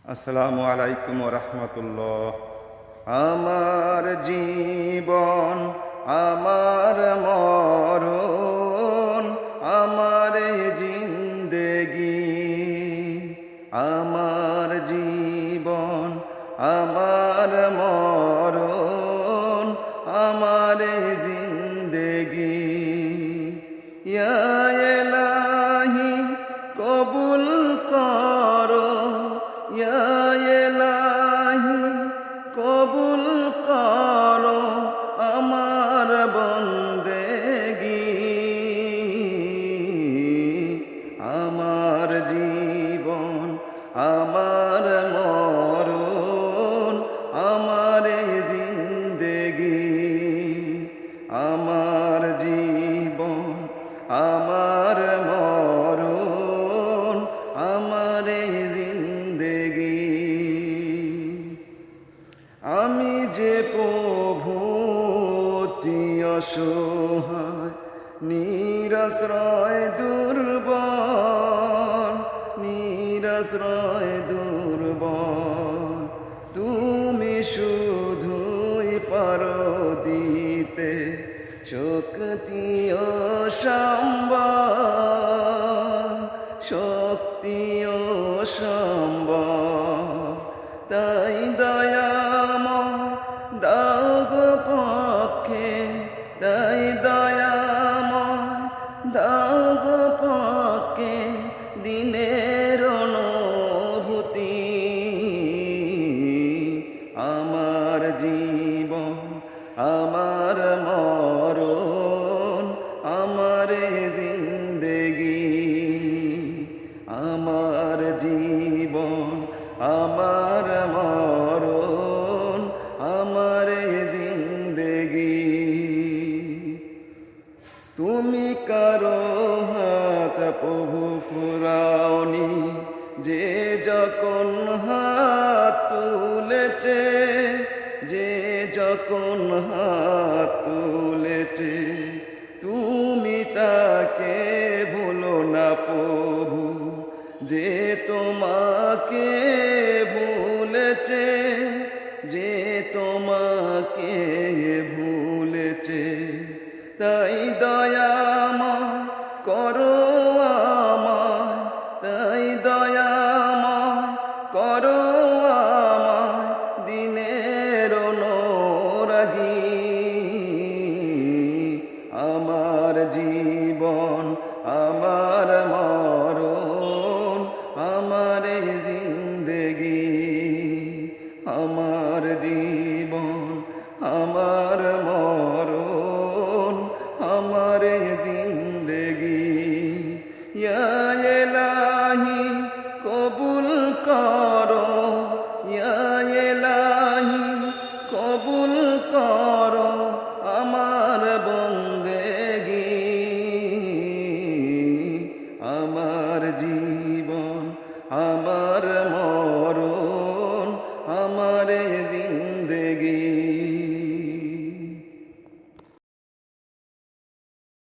আসসালামু আলাইকুম ওয়া রাহমাতুল্লাহ। আমার জীবন, আমার মরণ, আমার জিন্দেগি। আমার জীবন, আমার মরণ, আমার জিন্দেগি। ইয়া ইলাহি কবুল করো, ইয়া ইলাহি কবুল করো আমার বন্দেগি। আমার জীবন, আমার মরণ, আমার জিন্দেগি। আমার জীবন, আমার মরণ, আমার জিন্দেগি। আমি যে প্রভু অতি অসহায়, নিরাশ্রয় দুর্বল, নিরাশ্রয় দুর্বল। তুমি শুধুই পারো দিতে শক্তি ও সম্বল, শক্তি ও সম্বল। তাই দয়াময় দাও গো পক্ষে, তাই দয়াময় দাও গো পক্ষে দিনের অনুভূতি। আমার জীবন, আমার মরণ, আমার জিন্দেগি। আমার জীবন, আমার মরণ, আমার জিন্দেগি। তুমি কারো হাত প্রভু ফুরাওনি, যে যখন হাত তুলেছে, যে যখন হাত তুলেছে। তুমি তাকে ভুলো না প্রভু, যে তোমাকে ভুলেছে, যে তোমাকে ভুলেছে। তাই দয়াময় করো আমায়, তাই দয়াময় করো আমায় দিনের অনুরাগী। আমার জীবন, আমার মরণ, আমার জিন্দেগি। আমার জীবন, আমার মরণ, আমার জিন্দেগি। ইয়া ইলাহি কবুল করো, ইয়া ইলাহি কবুল করো আমার বন্দেগি। আমার জীবন, আমার মরণ, আমার